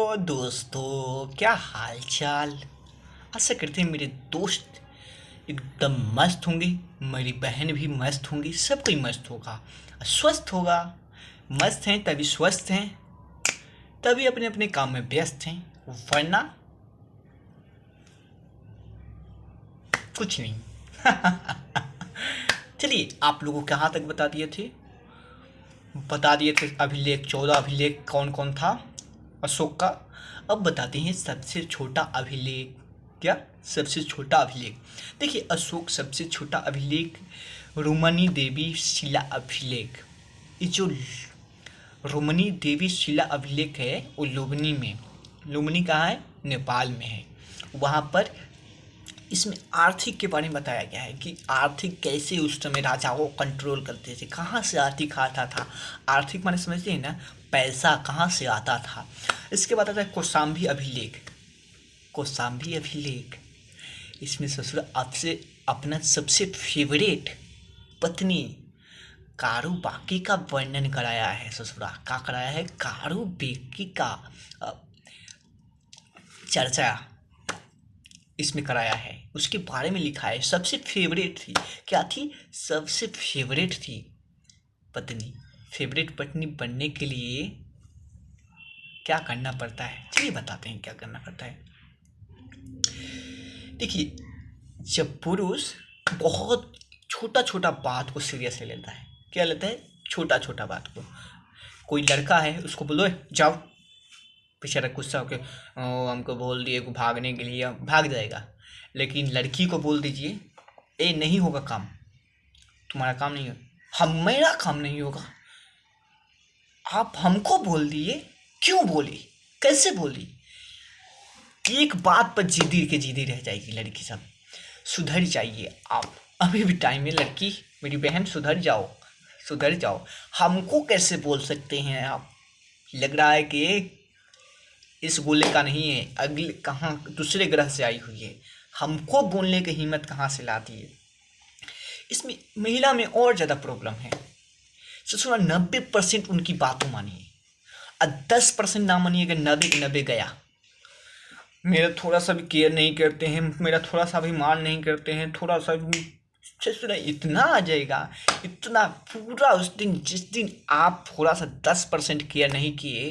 दोस्तों, क्या हाल चाल। आशा करते हैं मेरे दोस्त एकदम मस्त होंगे, मेरी बहन भी मस्त होंगी, सब कोई मस्त होगा, स्वस्थ होगा। मस्त हैं तभी स्वस्थ हैं, तभी अपने अपने काम में व्यस्त हैं, वरना कुछ नहीं। चलिए, आप लोगों को कहाँ तक बता दिए थे अभिलेख, 14 अभिलेख कौन कौन था अशोक का। अब बताते हैं सबसे छोटा अभिलेख। क्या सबसे छोटा अभिलेख? देखिए, अशोक सबसे छोटा अभिलेख रोमनी देवी शिला अभिलेख। ये जो रोमनी देवी शिला अभिलेख है वो लुम्बिनी में, लुम्बिनी कहाँ है? नेपाल में है। वहाँ पर इसमें आर्थिक के बारे में बताया गया है कि आर्थिक कैसे उस समय राजाओं को कंट्रोल करते थे, कहाँ से आर्थिक आता था। आर्थिक माने समझते हैं ना, पैसा कहाँ से आता था। इसके बाद आता है कौशाम्बी अभिलेख। कौशाम्बी अभिलेख इसमें ससुर आपसे अपना सबसे फेवरेट पत्नी कारू बाकी का वर्णन कराया है। ससुरा क्या कराया है? कारू बाकी का अ, चर्चा इसमें कराया है, उसके बारे में लिखा है। सबसे फेवरेट थी, क्या थी? सबसे फेवरेट थी पत्नी। फेवरेट पत्नी बनने के लिए क्या करना पड़ता है, चलिए बताते हैं क्या करना पड़ता है। देखिए, जब पुरुष बहुत छोटा छोटा बात को सीरियस ले लेता है, क्या लेता है? छोटा छोटा बात को। कोई लड़का है, उसको बोलो जाओ, बेचारा गुस्सा होकर हमको बोल दिए को भागने के लिए, भाग जाएगा। लेकिन लड़की को बोल दीजिए, ए नहीं होगा काम, तुम्हारा काम नहीं होगा। हम मेरा काम नहीं होगा, आप हमको बोल दिए, क्यों बोली, कैसे बोली? एक बात पर जिदी रह जाएगी लड़की। सब सुधर जाइए आप, अभी भी टाइम है। लड़की मेरी बहन, सुधर जाओ, सुधर जाओ। हमको कैसे बोल सकते हैं आप? लग रहा है कि इस गोले का नहीं है, अगले कहाँ दूसरे ग्रह से आई हुई है। हमको बोलने की हिम्मत कहाँ से लाती है? इसमें महिला में और ज़्यादा प्रॉब्लम है। ससुरा 90% उनकी बातों मानिए और 10% ना मानिएगा, 90 गया। मेरा थोड़ा सा भी केयर नहीं करते हैं, मेरा थोड़ा सा भी मान नहीं करते हैं, थोड़ा सा भी ससुरा इतना आ जाएगा, इतना पूरा। उस दिन जिस दिन आप थोड़ा सा 10% केयर नहीं किए,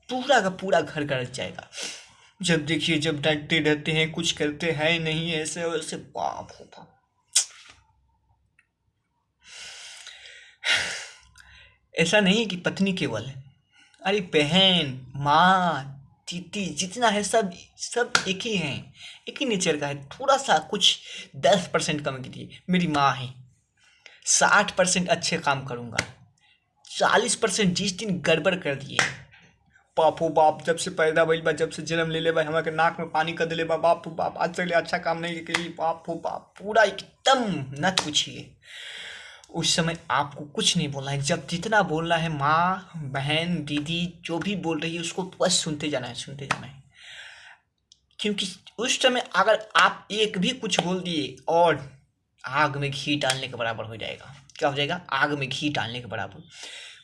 पूरा का पूरा घर गरज जाएगा। जब देखिए, जब डांटते रहते हैं, कुछ करते हैं नहीं, ऐसे वैसे, बाप हो बाप। ऐसा नहीं कि पत्नी केवल है, अरे बहन, माँ, दीदी, जितना है सब सब एक ही हैं, एक ही नेचर का है। थोड़ा सा कुछ 10% कम कीजिए। मेरी माँ है, 60% अच्छे काम करूँगा, 40% जिस दिन गड़बड़ कर दिए, बाप हो बाप, जब से पैदा भइल बा, जब से जन्म ले ले बा, हमारे नाक में पानी कर दिले बा, बाप हो बाप, आज तक अच्छा काम नहीं करी, बाप हो बाप, पूरा एकदम न पूछिए। उस समय आपको कुछ नहीं बोलना है, जब जितना बोलना है, माँ, बहन, दीदी, जो भी बोल रही है उसको बस सुनते जाना है, सुनते जाना है। क्योंकि उस समय अगर आप एक भी कुछ बोल दिए और आग में घी डालने के बराबर हो जाएगा। क्या हो जाएगा? आग में घी डालने के बराबर।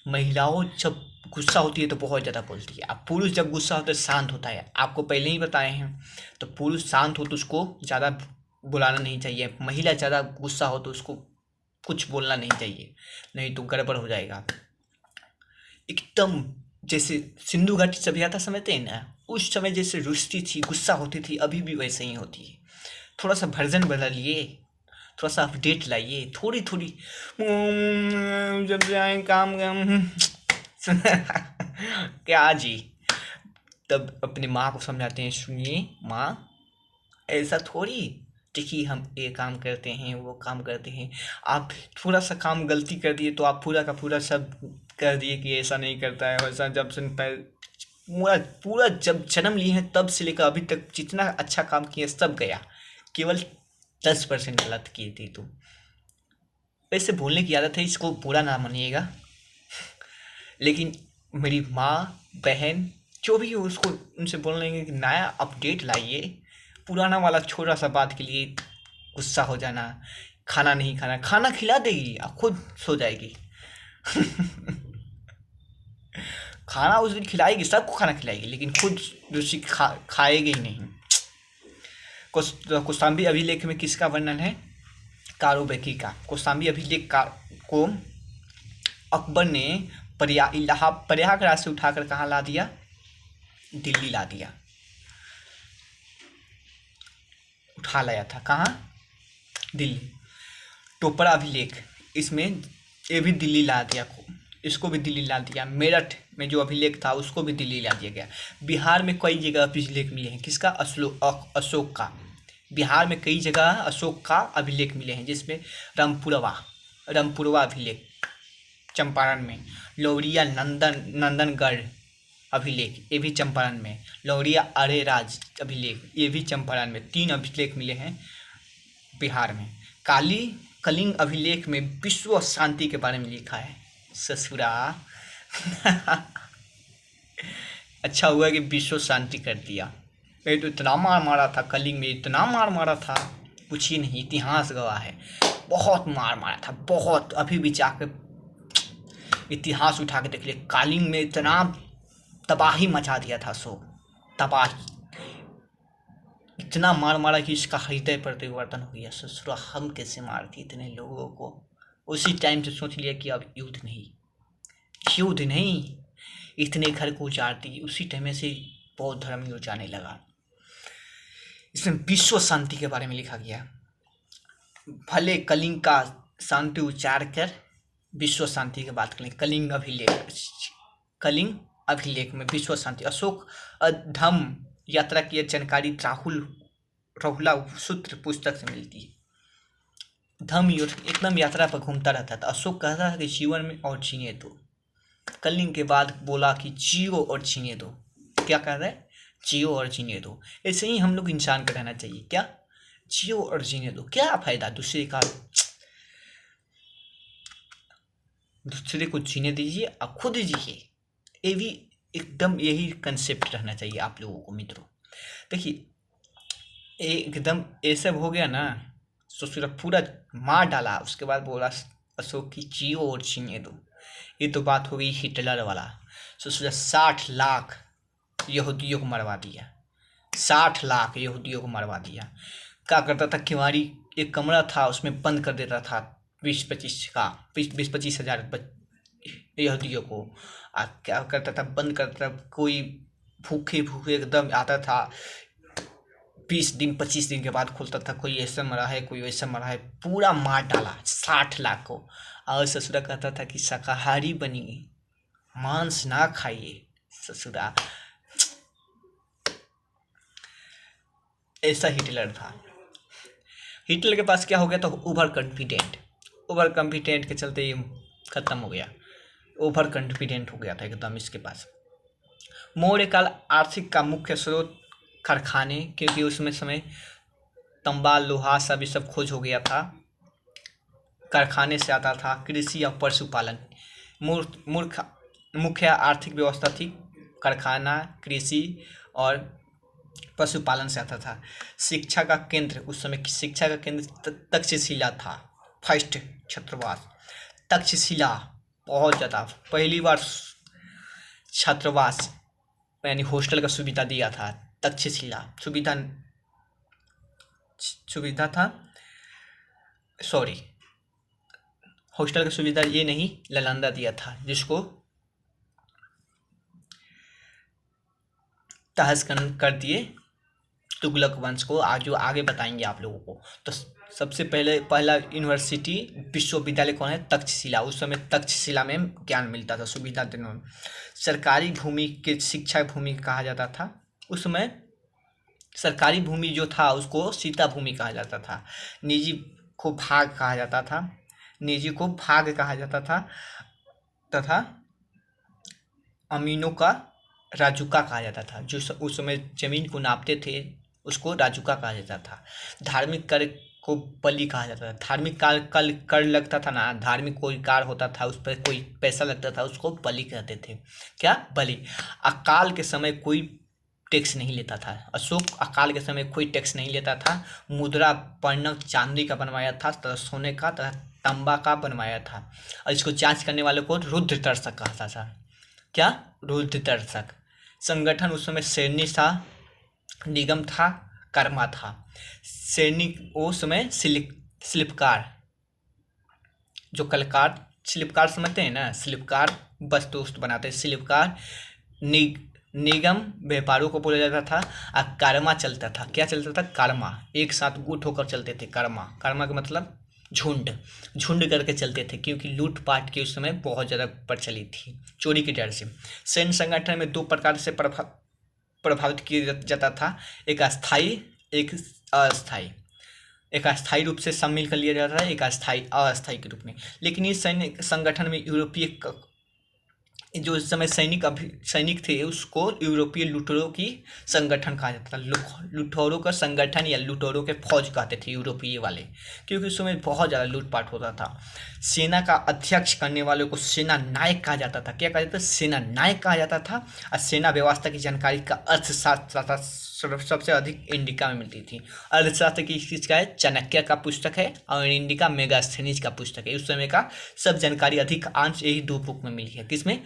महिलाओं जब गुस्सा होती है तो बहुत ज़्यादा बोलती है, अब पुरुष जब गुस्सा होता है शांत होता है, आपको पहले ही बताए हैं। तो पुरुष शांत हो तो उसको ज़्यादा बुलाना नहीं चाहिए, महिला ज़्यादा गुस्सा हो तो उसको कुछ बोलना नहीं चाहिए, नहीं तो गड़बड़ हो जाएगा। एकदम जैसे सिंधु घाटी सभ्यता समझते हैं ना, उस समय जैसे रुष्टी थी, गुस्सा होती थी, अभी भी वैसे ही होती है। थोड़ा सा वर्जन बदलिए, थोड़ा सा अपडेट लाइए, थोड़ी थोड़ी। जब जाए काम क्या जी। तब अपनी माँ को समझाते हैं, सुनिए माँ, ऐसा थोड़ी, देखिए हम ये काम करते हैं, वो काम करते हैं, आप थोड़ा सा काम गलती कर दिए तो आप पूरा का पूरा सब कर दिए कि ऐसा नहीं करता है वैसा। जब से पूरा पूरा जब जन्म लिए हैं तब से लेकर अभी तक जितना अच्छा काम किए सब गया, केवल 10% गलत किए थे तुम। वैसे बोलने की आदत है, इसको बुरा ना मानिएगा। लेकिन मेरी माँ, बहन, जो भी हो, उसको उनसे बोलेंगे कि नया अपडेट लाइए। पुराना वाला छोटा सा बात के लिए गुस्सा हो जाना, खाना नहीं खाना, खाना खिला देगी, आप खुद सो जाएगी। खाना उस दिन खिलाएगी, सबको खाना खिलाएगी, लेकिन खुद ऋषि खाएगी ही नहीं। कौशाम्बी अभिलेख में किसका वर्णन है? कारोबाकी का। कौशाम्बी अभिलेख का को अकबर ने प्रयागराज से उठाकर कहाँ ला दिया? दिल्ली ला दिया, उठा लाया था। कहाँ? दिल्ली। टोपरा अभिलेख, इसमें ये भी दिल्ली ला दिया, इसको भी दिल्ली ला दिया। मेरठ में जो अभिलेख था उसको भी दिल्ली ला दिया गया। बिहार में कई जगह अभिलेख मिले हैं, किसका? अशोक का। बिहार में कई जगह अशोक का अभिलेख मिले हैं, जिसमें रामपुरवा अभिलेख चंपारण में, लौरिया नंदनगढ़ अभिलेख ये भी चंपारण में, लौरिया अरेराज अभिलेख ये भी चंपारण में। 3 अभिलेख मिले हैं बिहार में। कलिंग अभिलेख में विश्व शांति के बारे में लिखा है। ससुरा अच्छा हुआ कि विश्व शांति कर दिया। ये तो इतना मार मारा था कलिंग में, इतना मार मारा था कुछ ही नहीं, इतिहास गवाह है। बहुत मार मारा था, बहुत। अभी भी जाकर इतिहास उठा के देख लिया, कलिंग में इतना तबाही मचा दिया था। तबाही, इतना मार मारा कि इसका हृदय परिवर्तन हो गया। ससुरा हम कैसे मारती इतने लोगों को। उसी टाइम से सोच लिया कि अब युद्ध नहीं, इतने घर को उजाड़ती। उसी टाइम से बौद्ध धर्म ही जाने लगा। इसमें विश्व शांति के बारे में लिखा गया। भले कलिंग का शांति उच्चार कर विश्व शांति की बात करें। कलिंग अभिलेख में विश्व शांति। अशोक धम्म यात्रा की जानकारी राहुला सूत्र पुस्तक से मिलती है। धम्म एकदम यात्रा पर घूमता रहता था। अशोक कहता था कि जीवन में और जीने दो। कलिंग के बाद बोला कि जियो और जीने दो। क्या कह रहा है? जियो और जीने दो। ऐसे ही हम लोग इंसान का रहना चाहिए। क्या? जियो और जीने दो। क्या फायदा दूसरे को जीने दीजिए और खुद जिए। ये भी एकदम यही कंसेप्ट रहना चाहिए आप लोगों को मित्रों। देखिए एकदम ये सब हो गया ना, ससुरा पूरा मार डाला। उसके बाद बोला अशोक की जियो और जीने दो। ये तो बात हो गई हिटलर वाला। ससुरा 60 लाख यहूदियों को मरवा दिया। 60 लाख यहूदियों को मरवा दिया। क्या करता था? किवाड़ी एक कमरा था उसमें बंद कर देता था 20-25 हज़ार यहूदियों को। क्या करता था? बंद करता था। कोई भूखे एकदम आता था, 20 दिन 25 दिन के बाद खुलता था। कोई ऐसा मरा है, कोई वैसा मरा है। पूरा मार डाला 60 लाख को। और ससुरा कहता था कि शाकाहारी बनिए, मांस ना खाइए। ससुरा ऐसा हिटलर था। हिटलर के पास क्या हो गया? तो ओवर कॉन्फिडेंट के चलते ये खत्म हो गया। ओवर कॉन्फिडेंट हो गया था एकदम इसके पास। मौर्य काल आर्थिक का मुख्य स्रोत कारखाने, क्योंकि उसमें समय तंबा लोहा सब खोज हो गया था, कारखाने से आता था। कृषि और पशुपालन मुख्य आर्थिक व्यवस्था थी। कारखाना, कृषि और पशुपालन से आता था। शिक्षा का केंद्र, उस समय शिक्षा का केंद्र तक्षशिला था। फर्स्ट छात्रावास तक्षशिला, बहुत ज़्यादा पहली बार छात्रावास यानी हॉस्टल का सुविधा दिया था। तक्षशिला सुविधा था, सॉरी हॉस्टल का सुविधा ये नहीं, नालंदा दिया था, जिसको तहस कर दिए तुगलक वंश को। आज जो आगे बताएंगे आप लोगों को। तो सबसे पहला यूनिवर्सिटी विश्वविद्यालय कौन है? तक्षशिला। उस समय तक्षशिला में ज्ञान मिलता था, सुविधा देने में। सरकारी भूमि के शिक्षा भूमि कहा जाता था। उस समय सरकारी भूमि जो था उसको सीता भूमि कहा जाता था। निजी को भाग कहा जाता था तथा अमीनों का राजुका कहा जाता था। जो उस समय जमीन को नापते थे उसको राजुका कहा जाता था। धार्मिक कर को बलि कहा जाता था। धार्मिक कर लगता था ना, धार्मिक कोई कार्य होता था उस पर कोई पैसा लगता था, उसको बलि कहते थे। क्या? बलि। अकाल के समय कोई टैक्स नहीं लेता था। अशोक अकाल के समय कोई टैक्स नहीं लेता था। मुद्रा पर्णक चांदी का बनवाया था तथा सोने का तथा तांबा का बनवाया था। और इसको जांच करने वाले को रुद्र दर्शक कहता था। क्या, रुद्रदर्शक। संगठन उस समय श्रेणी था, निगम था, कर्मा था। श्रेणी उस समय शिल्पकार, जो कलाकार, शिल्पकार समझते हैं ना, शिल्पकार वस्तु बनाते हैं, शिल्पकार। निगम व्यापारों को बोला जाता था, और कर्मा चलता था। क्या चलता था, कर्मा, एक साथ गुट होकर चलते थे। कर्मा, कर्मा का मतलब झुंड, झुंड करके चलते थे, क्योंकि लूटपाट की उस समय बहुत ज़्यादा प्रचलित थी, चोरी के डर से। सैन्य संगठन में दो प्रकार से प्रभावित किया जाता था, एक अस्थाई, एक अस्थाई। एक अस्थायी रूप से सब मिलकर लिया जाता है, एक अस्थायी अस्थायी के रूप में। लेकिन इस सैन्य संगठन में यूरोपीय जो इस समय सैनिक थे, उसको यूरोपीय लुटेरों की संगठन कहा जाता था। लुटेरों का संगठन या लुटेरों के फौज कहते थे यूरोपीय वाले, क्योंकि उस समय बहुत ज़्यादा लूटपाट होता था। सेना का अध्यक्ष करने वाले को सेना नायक कहा जाता था। क्या कहा जाता था, सेना नायक कहा जाता था। और सेना व्यवस्था की जानकारी का अर्थशास्त्र सबसे अधिक इंडिका में मिलती थी। अर्थशास्त्र की चीज का है, चाणक्य का पुस्तक है, और इंडिका मेगास्थनीज का पुस्तक है। उस समय का सब जानकारी अधिकांश यही दो बुक में मिली है, किसमें,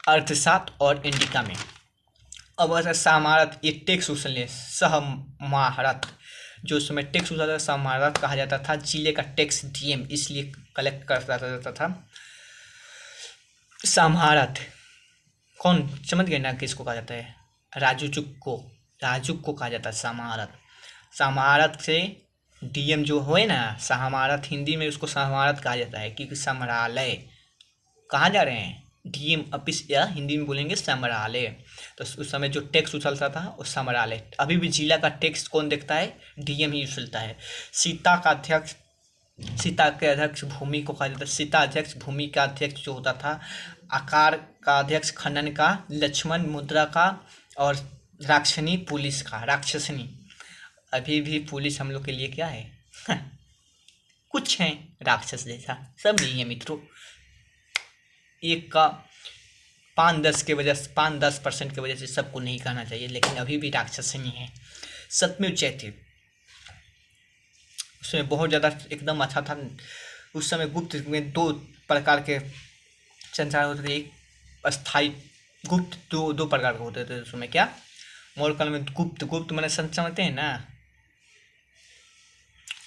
अर्थशास्त्र और इंडिका में। अब समारत, ये टैक्स वसूल है, समाहरत, जो उस समय टैक्स वसूलता था, समाहरत कहा जाता था। जिले का टैक्स डीएम इसलिए कलेक्ट करता जाता था। समाहरत कौन, समझ गए ना किसको कहा जाता है, राजूचुक को कहा जाता है समाहरत। समाहरत से डीएम जो होए ना, समाहरत हिंदी में उसको समाहरत कहा जाता है, क्योंकि समरालय, कहाँ जा रहे हैं, डीएम ऑफिस, या हिंदी में बोलेंगे समरालय। तो उस समय जो टैक्स उछलता था वो समरालय। अभी भी जिला का टैक्स कौन देखता है, डीएम ही उछलता है। सीता के अध्यक्ष भूमि को कहा जाता है। सीता अध्यक्ष, भूमि का अध्यक्ष जो होता था, आकार का अध्यक्ष, खनन का, लक्ष्मण, मुद्रा का, और राक्षसनी, पुलिस का, राक्षसनी। अभी भी पुलिस हम लोग के लिए क्या है कुछ है राक्षस जैसा, सब नहीं है मित्रों। एक का 5-10% की वजह से सबको नहीं कहना चाहिए, लेकिन अभी भी राक्षस नहीं है। सत्यमेव जयते, उसमें बहुत ज़्यादा एकदम अच्छा था। उस समय गुप्त में दो प्रकार के संचार होते थे, एक अस्थाई गुप्त, दो प्रकार के होते थे उसमें। क्या, मौर्यकाल में गुप्त मैंने समझते हैं ना,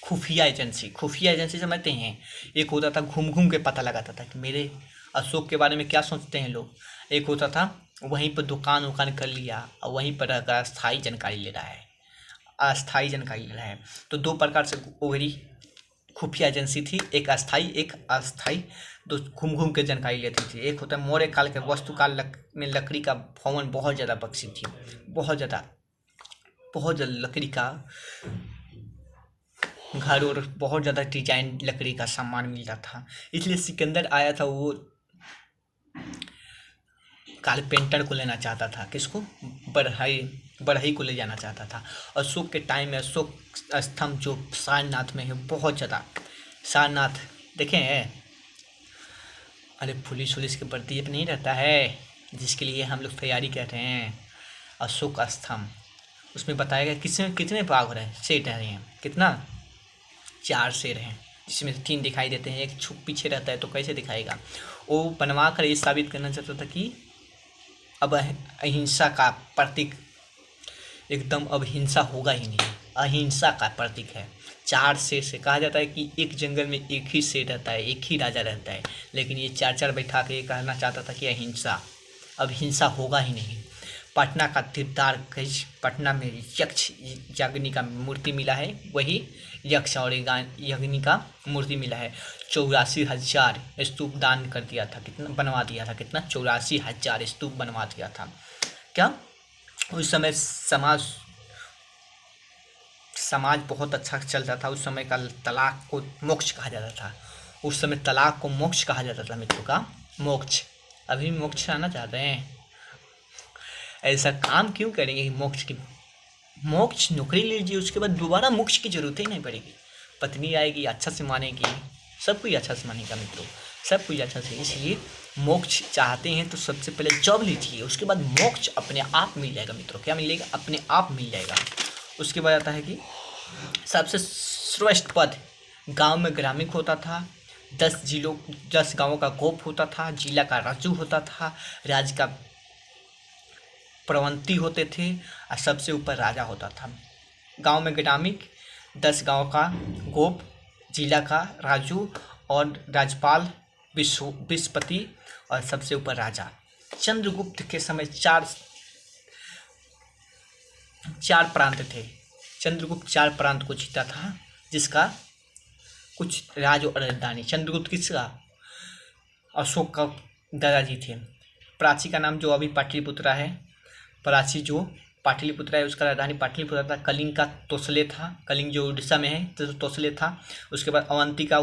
खुफिया एजेंसी समझते हैं। एक होता था घूम घूम के पता लगाता था कि मेरे अशोक के बारे में क्या सोचते हैं लोग। एक होता था वहीं पर दुकान कर लिया और वहीं पर रहकर अस्थायी जानकारी ले रहा है। तो दो प्रकार से उभरी खुफिया एजेंसी थी, एक अस्थायी, दो घूम घूम के जानकारी लेती थी। एक होता है मौर्य काल के वस्तुकाल में लकड़ी का भवन बहुत ज़्यादा विकसित थी, बहुत ज़्यादा लकड़ी का घर और बहुत ज़्यादा डिजाइन लकड़ी का सामान मिलता था। इसलिए सिकंदर आया था, वो कारपेंटर को लेना चाहता था, किसको, बढ़ई को ले जाना चाहता था। अशोक के टाइम में अशोक स्तंभ जो सारनाथ में है, बहुत ज़्यादा, सारनाथ देखें हैं, अरे पुलिस के प्रति एक नहीं रहता है, जिसके लिए हम लोग तैयारी कर रहे हैं, अशोक स्तंभ। उसमें बताया गया कितने बाघ हो रहे हैं, शेर रहे हैं, कितना, 4 शेर हैं, जिसमें 3 दिखाई देते हैं, एक छुप पीछे रहता है, तो कैसे दिखाएगा। वो बनवा कर ये साबित करना चाहता था कि अब अहिंसा का प्रतीक, एकदम अब हिंसा होगा ही नहीं, अहिंसा का प्रतीक है। 4 शेर से कहा जाता है कि एक जंगल में एक ही शेर रहता है, एक ही राजा रहता है, लेकिन ये 4 बैठा के ये कहना चाहता था कि अहिंसा, अब हिंसा होगा ही नहीं। पटना का तीर्थदार, पटना में यक्ष याग्नि का मूर्ति मिला है, वही यक्ष और याग्नि का मूर्ति मिला है। 84,000 स्तूप दान कर दिया था, कितना बनवा दिया था, कितना, 84,000 स्तूप बनवा दिया था। क्या, उस समय समाज बहुत अच्छा चलता था। उस समय का तलाक को मोक्ष कहा जाता था, उस समय तलाक को मोक्ष कहा जाता था मित्रों का, मोक्ष। अभी मोक्ष आना चाहते हैं, ऐसा काम क्यों करेंगे कि मोक्ष नौकरी ले लीजिए, उसके बाद दोबारा मोक्ष की जरूरत ही नहीं पड़ेगी। पत्नी आएगी, अच्छा से मानेगी, सब कोई अच्छा से मानेगा मित्रों, सब कुछ अच्छा से। इसलिए मोक्ष चाहते हैं तो सबसे पहले जॉब लीजिए, उसके बाद मोक्ष अपने आप मिल जाएगा मित्रों। क्या मिलेगा, अपने आप मिल जाएगा। उसके बाद आता है कि सबसे श्रेष्ठ पद गांव में ग्रामीण होता था, 10 गांवों का गोप होता था, जिला का राजू होता था, राज्य का प्रवंती होते थे और सबसे ऊपर राजा होता था। गांव में ग्रामीण, 10 गांव का गोप, जिला का राजू और राज्यपाल विश्वपति और सबसे ऊपर राजा। चंद्रगुप्त के समय चार प्रांत थे। चंद्रगुप्त 4 प्रांत को जीता था, जिसका कुछ राज और राजधानी। चंद्रगुप्त किसका? अशोक का दादाजी थे। प्राची का नाम जो अभी पाटलिपुत्रा है, प्राची जो पाटलिपुत्रा है उसका राजधानी पाटलिपुत्रा था। कलिंग का तोसले था, कलिंग जो उड़ीसा में है तो तोसले था। उसके बाद अवंती का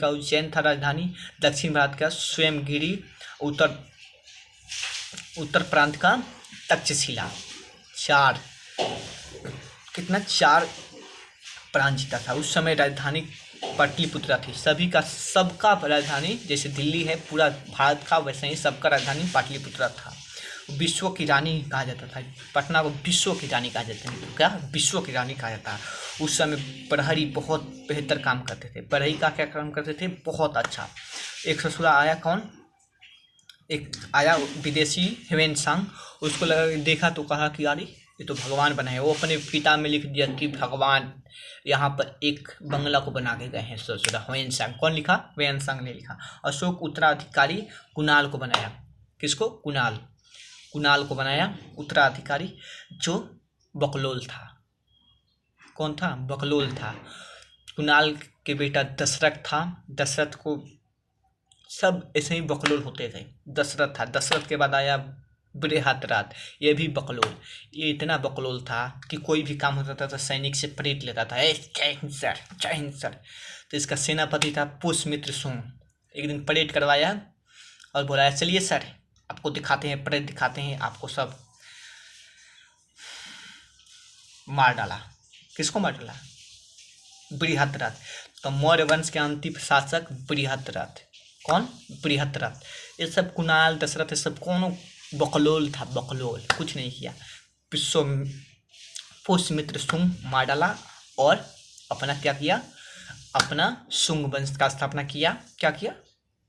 उज्जैन था राजधानी। दक्षिण भारत का स्वयंगिरी, उत्तर प्रांत का तक्षशिला। 4 प्रांत जीता था। उस समय राजधानी पाटलिपुत्रा थी। सबका राजधानी, जैसे दिल्ली है पूरा भारत का, वैसे ही सबका राजधानी पाटलिपुत्रा था। विश्व की रानी कहा जाता था, पटना को विश्व की रानी कहा जाता है। तो क्या विश्व की रानी कहा जाता है। उस समय प्रहरी बहुत बेहतर काम करते थे। प्रहरी का क्या काम करते थे? बहुत अच्छा। एक ससुरा आया, कौन? एक आया विदेशी, ह्वेनसांग। उसको लगा, देखा तो कहा कि अरे ये तो भगवान बनाए। वो अपने किताब में लिख दिया कि भगवान यहाँ पर एक बंगला को बना के गए हैं ससुरा। ह्वेनसांग कौन लिखा? ह्वेनसांग ने लिखा। अशोक उत्तराधिकारी कुणाल को बनाया। किसको? कुणाल को बनाया उत्तराधिकारी, जो बकलोल था। कौन था? बकलोल था। कुणाल के बेटा दशरथ था। दशरथ को सब ऐसे ही बकलोल होते थे। दशरथ था। दशरथ के बाद आया बृहद्रथ, ये भी बकलोल। ये इतना बकलोल था कि कोई भी काम होता था तो सैनिक से परेड लेता था, जय हिंद सर, जय हिंद सर। तो इसका सेनापति था पुष्यमित्र सुंग। एक दिन परेड करवाया और बोला, चलिए सर आपको दिखाते हैं, परेड दिखाते हैं आपको। सब मार डाला। किसको मार डाला? बृहद्रथ। तो मौर्य वंश के अंतिम शासक बृहद्रथ। कौन? बृहद्रथ। ये सब कुणाल, दशरथ, ये सब कौन? बकलोल था, बकलोल। कुछ नहीं किया। पुष्यमित्र सुंग मार डाला और अपना क्या किया? अपना शुंग वंश का स्थापना किया। क्या किया?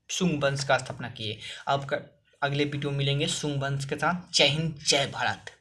शुंग वंश का स्थापना किए। अब अगले वीडियो मिलेंगे शुंग वंश के साथ। जय हिंद, जय भारत।